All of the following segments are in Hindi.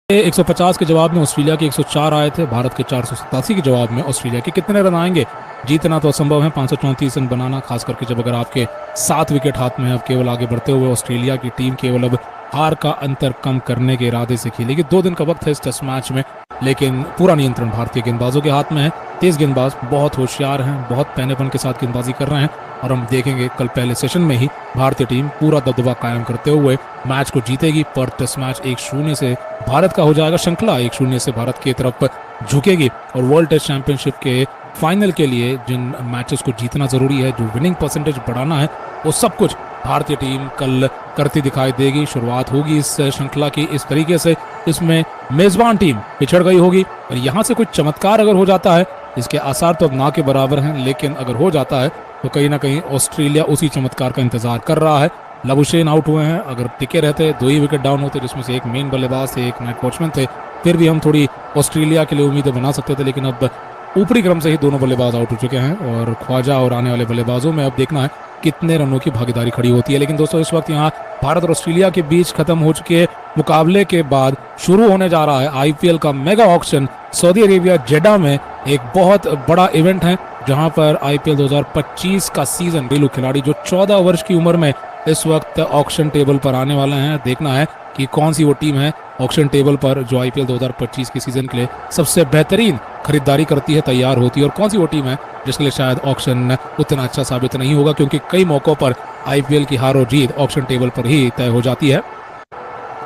150 के जवाब में ऑस्ट्रेलिया के 104 आए थे। भारत के 487 के जवाब में ऑस्ट्रेलिया के कितने रन आएंगे? जीतना तो असंभव है, 534 रन बनाना, खास करके जब अगर आपके 7 विकेट हाथ में है। अब केवल आगे बढ़ते हुए ऑस्ट्रेलिया की टीम केवल अब हार का अंतर कम करने के इरादे से खेलेगी। 2 दिन का वक्त है इस टेस्ट मैच में, लेकिन पूरा नियंत्रण भारतीय गेंदबाजों के हाथ में है। तेज गेंदबाज बहुत होशियार हैं, बहुत पहनेपन के साथ गेंदबाजी कर रहे हैं और हम देखेंगे कल पहले सेशन में ही भारतीय टीम पूरा दबदबा कायम करते हुए मैच को जीतेगी। पर टेस्ट मैच 1-0 से भारत का हो जाएगा, श्रृंखला 1-0 से भारत की तरफ झुकेगी और वर्ल्ड टेस्ट चैंपियनशिप के फाइनल के लिए जिन मैचेस को जीतना जरूरी है, जो विनिंग परसेंटेज बढ़ाना है, वो सब कुछ भारतीय टीम कल करती दिखाई देगी। शुरुआत होगी इस श्रृंखला की इस तरीके से, इसमें मेजबान टीम पिछड़ गई होगी और यहाँ से कोई चमत्कार अगर हो जाता है, इसके आसार तो अब ना के बराबर हैं, लेकिन अगर हो जाता है तो कहीं ना कहीं ऑस्ट्रेलिया उसी चमत्कार का इंतजार कर रहा है। लबुशेन आउट हुए हैं, अगर टिके रहते 2 ही विकेट डाउन होते, जिसमें से एक मेन बल्लेबाज थे, एक नाइट वॉचमैन थे, फिर भी हम थोड़ी ऑस्ट्रेलिया के लिए उम्मीदें बना सकते थे। लेकिन अब ऊपरी क्रम से ही दोनों बल्लेबाज आउट हो चुके हैं और ख्वाजा और आने वाले बल्लेबाजों में अब देखना है कितने रनों की भागीदारी खड़ी होती है। लेकिन दोस्तों, इस वक्त यहाँ भारत और ऑस्ट्रेलिया के बीच खत्म हो चुके मुकाबले के बाद शुरू होने जा रहा है आईपीएल का मेगा ऑक्शन। सऊदी अरेबिया जेडा में एक बहुत बड़ा इवेंट है, जहां पर आईपीएल 2025 का सीजन घरेलू खिलाड़ी जो 14 वर्ष की उम्र में इस वक्त ऑक्शन टेबल पर आने वाले हैं। देखना है कि कौन सी वो टीम है ऑक्शन टेबल पर जो आईपीएल 2025 के सीजन के लिए सबसे बेहतरीन खरीदारी करती है, तैयार होती है, और कौन सी वो टीम है जिसके लिए शायद ऑक्शन उतना अच्छा साबित नहीं होगा, क्योंकि कई मौकों पर आईपीएल की हार और जीत ऑक्शन टेबल पर ही तय हो जाती है।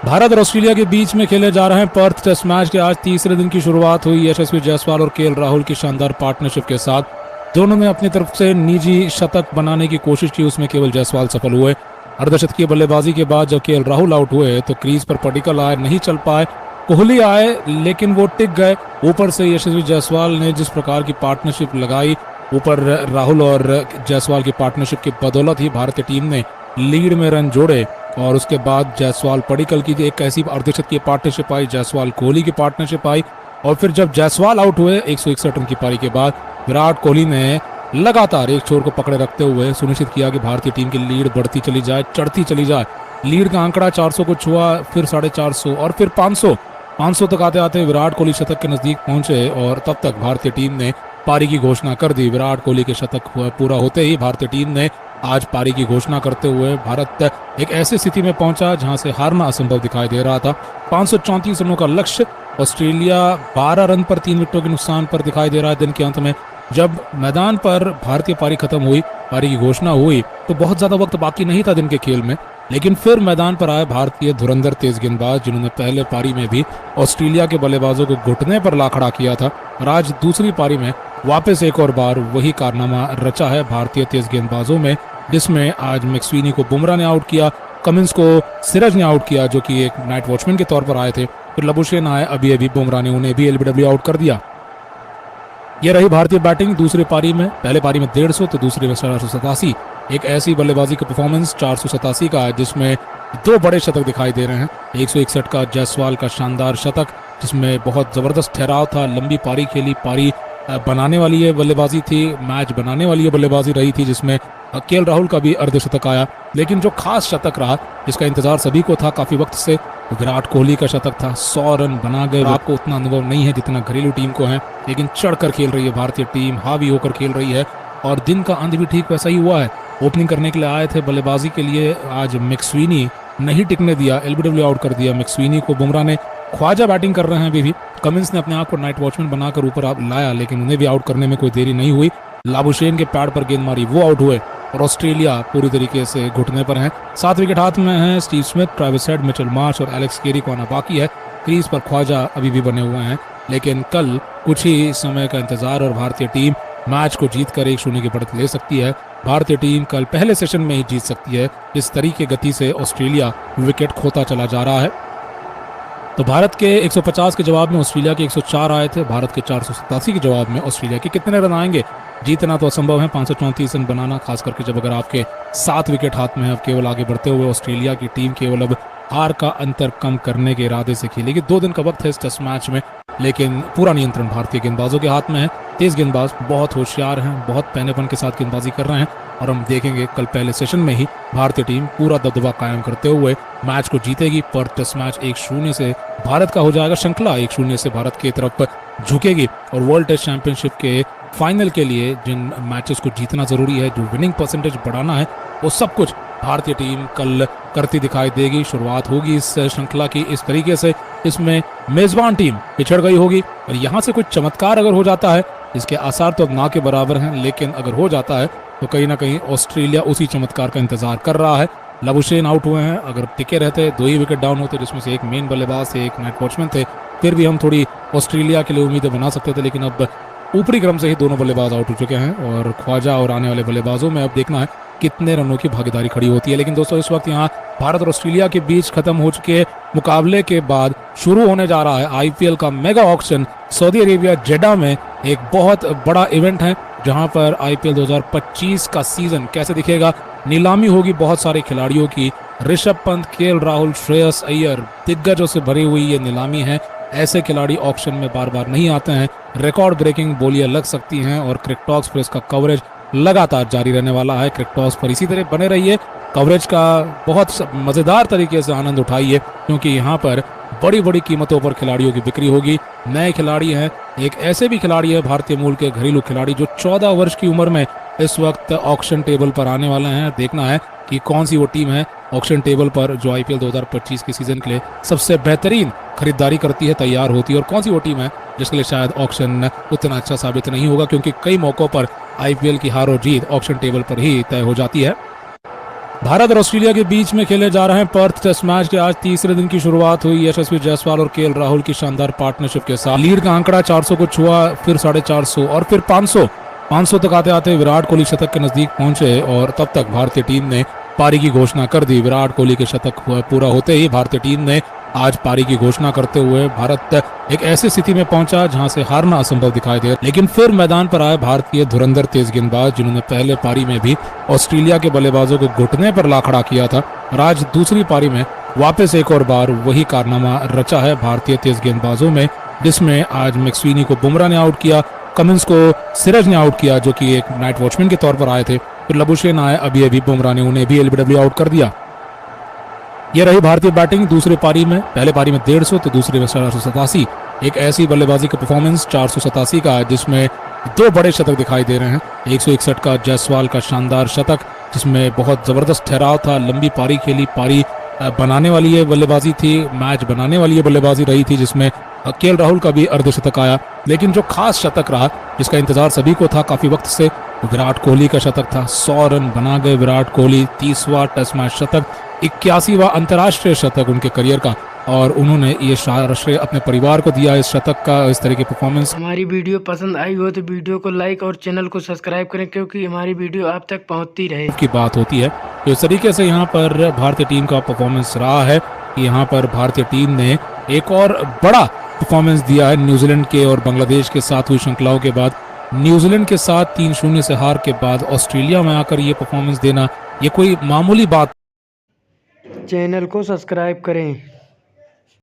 भारत और ऑस्ट्रेलिया के बीच में खेले जा रहे हैं पर्थ टेस्ट मैच के आज तीसरे दिन की शुरुआत हुई यशस्वी जायसवाल और केएल राहुल की शानदार पार्टनरशिप के साथ। दोनों ने अपनी तरफ से निजी शतक बनाने की कोशिश की, उसमें केवल जायसवाल सफल हुए। अर्धशतकीय बल्लेबाजी के बाद जब केएल राहुल आउट हुए तो क्रीज पर पडिक्कल आए, नहीं चल पाए। कोहली आए लेकिन वो टिक गए। ऊपर से यशस्वी जायसवाल ने जिस प्रकार की पार्टनरशिप लगाई, ऊपर राहुल और जायसवाल की पार्टनरशिप की बदौलत ही भारतीय टीम ने लीड में रन जोड़े और उसके बाद जायसवाल पडिक्कल की एक ऐसी अर्धशतकीय पार्टनरशिप आई, जायसवाल कोहली की पार्टनरशिप आई और फिर जब जायसवाल आउट हुए 161 रन की पारी के बाद विराट कोहली ने लगातार एक छोर को पकड़े रखते हुए सुनिश्चित किया कि भारतीय टीम की लीड बढ़ती चली जाए, चढ़ती चली जाए। लीड का आंकड़ा 400 को छुआ, फिर 450 और फिर 500 तक आते आते विराट कोहली शतक के नजदीक पहुंचे और तब तक भारतीय टीम ने पारी की घोषणा कर दी। विराट कोहली के शतक पूरा होते ही भारतीय टीम ने आज पारी की घोषणा करते हुए भारत एक ऐसी स्थिति में पहुंचा जहां से हारना असंभव दिखाई दे रहा था। 534 रनों का लक्ष्य ऑस्ट्रेलिया 12 रन पर 3 विकेटों के नुकसान पर दिखाई दे रहा है। दिन के अंत में जब मैदान पर भारतीय पारी खत्म हुई, पारी की घोषणा हुई, तो बहुत ज्यादा वक्त बाकी नहीं था दिन के खेल में, लेकिन फिर मैदान पर आए भारतीय धुरंधर तेज गेंदबाज, जिन्होंने पहले पारी में भी ऑस्ट्रेलिया के बल्लेबाजों को घुटने पर ला खड़ा किया था और आज दूसरी पारी में वापस एक और बार वही कारनामा रचा है भारतीय तेज गेंदबाजों में, जिसमें आज मैक्सवेनी को बुमराह ने आउट किया, कमिंस को सिराज ने आउट किया जो कि एक नाइट वॉचमैन के तौर पर आए थे, फिर लबुशेन आए, अभी बुमराह ने उन्हें भी एलबीडब्ल्यू आउट कर दिया। ये रही भारतीय बैटिंग दूसरी पारी में, पहले पारी में 150 तो दूसरी में 487। एक ऐसी बल्लेबाजी का परफॉर्मेंस 487 का जिसमें 2 बड़े शतक दिखाई दे रहे हैं। 161 का जायसवाल का शानदार शतक जिसमें बहुत जबरदस्त ठहराव था, लंबी पारी खेली, पारी बनाने वाली ये बल्लेबाजी थी, मैच बनाने वाली ये बल्लेबाजी रही थी, जिसमें केएल राहुल का भी अर्धशतक आया। लेकिन जो खास शतक रहा जिसका इंतजार सभी को था काफी वक्त से, विराट कोहली का शतक था। 100 रन बना गए। आपको उतना अनुभव नहीं है जितना घरेलू टीम को है, लेकिन चढ़कर खेल रही है भारतीय टीम, हावी होकर खेल रही है और दिन का अंत भी ठीक वैसा ही हुआ है। ओपनिंग करने के लिए आए थे बल्लेबाजी के लिए आज मैक्सवेनी, नहीं टिकने दिया, एलबीडब्ल्यू आउट कर दिया मैक्सवेनी को। बुमराह ने, ख्वाजा बैटिंग कर रहे हैं अभी भी, कमिंस ने अपने आप को नाइट वॉचमैन बनाकर ऊपर लाया, लेकिन उन्हें भी आउट करने में कोई देरी नहीं हुई। लाबुशेन के पैड पर गेंद मारी, वो आउट हुए और ऑस्ट्रेलिया पूरी तरीके से घुटने पर है। 7 विकेट हाथ में हैं। Steve Smith, Travis head, Mitchell Marsh और एलेक्स कैरी को आना बाकी है। क्रीज पर ख्वाजा अभी भी बने हुए हैं, लेकिन कल कुछ ही समय का इंतजार और भारतीय टीम मैच को जीतकर 1-0 की बढ़त ले सकती है। भारतीय टीम कल पहले सेशन में ही जीत सकती है। इस तरीके गति से ऑस्ट्रेलिया विकेट खोता चला जा रहा है। तो भारत के 150 के जवाब में ऑस्ट्रेलिया के 104 आए थे। भारत के 487 के जवाब में ऑस्ट्रेलिया के कितने रन आएंगे? जीतना तो असंभव है, 534 रन बनाना, खास करके जब अगर आपके 7 विकेट हाथ में है। अब केवल आगे बढ़ते हुए ऑस्ट्रेलिया की टीम केवल अब हार का अंतर कम करने के इरादे से खेलेगी। 2 दिन का वक्त है इस टेस्ट मैच में, लेकिन पूरा नियंत्रण भारतीय गेंदबाजों के हाथ में है। तेज गेंदबाज बहुत होशियार हैं, बहुत पहनेपन के साथ गेंदबाजी कर रहे हैं और हम देखेंगे कल पहले सेशन में ही भारतीय टीम पूरा दबदबा कायम करते हुए मैच को जीतेगी। पर टेस्ट मैच 1-0 से भारत का हो जाएगा, श्रृंखला 1-0 से भारत की तरफ झुकेगी। और वर्ल्ड टेस्ट चैंपियनशिप के फाइनल के लिए जिन मैचेस को जीतना जरूरी है, जो विनिंग परसेंटेज बढ़ाना है, वो सब कुछ भारतीय टीम कल करती दिखाई देगी। शुरुआत होगी इस श्रृंखला की इस तरीके से, इसमें मेजबान टीम पिछड़ गई होगी और यहाँ से कुछ चमत्कार अगर हो जाता है, इसके आसार तो अब ना के बराबर हैं, लेकिन अगर हो जाता है तो कहीं ना कहीं ऑस्ट्रेलिया उसी चमत्कार का इंतजार कर रहा है। लबुशेन आउट हुए हैं, अगर टिके रहते 2 ही विकेट डाउन होते, जिसमें से एक मेन बल्लेबाज थे, एक नाइट वॉचमैन थे, फिर भी हम थोड़ी ऑस्ट्रेलिया के लिए उम्मीदें बना सकते थे। लेकिन अब ऊपरी क्रम से ही दोनों बल्लेबाज आउट हो चुके हैं और ख्वाजा और आने वाले बल्लेबाजों में अब देखना है कितने रनों की भागीदारी खड़ी होती है। लेकिन दोस्तों, इस वक्त यहाँ भारत और ऑस्ट्रेलिया के बीच खत्म हो चुके मुकाबले के बाद शुरू होने जा रहा है आईपीएल का मेगा ऑक्शन सऊदी अरेबिया जेडा में। एक बहुत बड़ा इवेंट है जहां पर आईपीएल 2025 का सीजन कैसे दिखेगा, नीलामी होगी बहुत सारे खिलाड़ियों की। ऋषभ पंत, केएल राहुल, श्रेयस अय्यर, दिग्गजों से भरी हुई ये नीलामी है। ऐसे खिलाड़ी ऑक्शन में बार बार नहीं आते हैं। रिकॉर्ड ब्रेकिंग बोलियां लग सकती हैं और क्रिकटॉक्स पर इसका कवरेज लगातार जारी रहने वाला है। क्रिकटॉक्स पर इसी तरह बने रहिए, कवरेज का बहुत मजेदार तरीके से आनंद उठाइए, क्योंकि यहाँ पर बड़ी बड़ी कीमतों पर खिलाड़ियों की बिक्री होगी। नए खिलाड़ी हैं, एक ऐसे भी खिलाड़ी है भारतीय मूल के घरेलू खिलाड़ी जो 14 वर्ष की उम्र में इस वक्त ऑक्शन टेबल पर आने वाले हैं। देखना है कि कौन सी वो टीम है ऑक्शन टेबल पर जो आईपीएल 2025 के सीजन के लिए सबसे बेहतरीन खरीदारी करती है, तैयार होती है, और कौन सी वो टीम है जिसके लिए शायद ऑक्शन उतना अच्छा साबित नहीं होगा, क्योंकि कई मौकों पर आईपीएल की हार और जीत ऑक्शन टेबल पर ही तय हो जाती है। भारत और ऑस्ट्रेलिया के बीच में खेले जा रहे हैं पर्थ टेस्ट मैच के आज तीसरे दिन की शुरुआत हुई यशस्वी जायसवाल और केएल राहुल की शानदार पार्टनरशिप के साथ। लीड का आंकड़ा 400 को छुआ, फिर 450 और फिर 500 तक आते आते विराट कोहली शतक के नजदीक पहुंचे और तब तक भारतीय टीम ने पारी की घोषणा कर दी। विराट कोहली के शतक पूरा होते ही भारतीय टीम ने आज पारी की घोषणा करते हुए भारत एक ऐसी स्थिति में पहुंचा जहां से हारना असंभव दिखाई दे। लेकिन फिर मैदान पर आए भारतीय धुरंधर तेज गेंदबाज, जिन्होंने पहले पारी में भी ऑस्ट्रेलिया के बल्लेबाजों को घुटने पर ला खड़ा किया था और आज दूसरी पारी में वापस एक और बार वही कारनामा रचा है भारतीय तेज गेंदबाजों में, जिसमें आज मैक्सवेनी को बुमराह ने आउट किया, कमिंस को सिराज ने आउट किया जो कि एक नाइट वॉचमैन के तौर पर आए थे, फिर लबुशेन आए, अभी बुमराह ने उन्हें भी एलबीडब्ल्यू आउट कर दिया। ये रही भारतीय बैटिंग दूसरे पारी में, पहले पारी में 150 तो दूसरे में 487। एक ऐसी बल्लेबाजी का परफॉर्मेंस 487 का जिसमें 2 बड़े शतक दिखाई दे रहे हैं। 161 का जायसवाल का शानदार शतक जिसमें बहुत जबरदस्त ठहराव था, लंबी पारी खेली, पारी बनाने वाली ये बल्लेबाजी थी, मैच बनाने वाली ये बल्लेबाजी रही थी, जिसमें केएल राहुल का भी अर्धशतक आया। लेकिन जो खास शतक रहा जिसका इंतजार सभी को था काफी वक्त से, विराट कोहली का शतक था। 100 रन बना गए विराट कोहली, 30वां टेस्ट मैच शतक, 81वां अंतर्राष्ट्रीय शतक उनके करियर का, और उन्होंने ये श्रेय अपने परिवार को दिया इस शतक का, इस तरह की परफॉर्मेंस। हमारी वीडियो पसंद आई हो तो वीडियो को लाइक और चैनल को सब्सक्राइब करें, क्योंकि हमारी वीडियो आप तक पहुंचती रहे की बात होती है। तो इस तरीके से यहाँ पर भारतीय टीम का परफॉर्मेंस रहा है कि यहाँ पर भारतीय टीम ने एक और बड़ा परफॉर्मेंस दिया है न्यूजीलैंड के और बांग्लादेश के साथ हुई श्रृंखलाओं के बाद। न्यूजीलैंड के साथ 3-0 से हार के बाद ऑस्ट्रेलिया में आकर ये परफॉर्मेंस देना ये कोई मामूली बात। चैनल को सब्सक्राइब करें।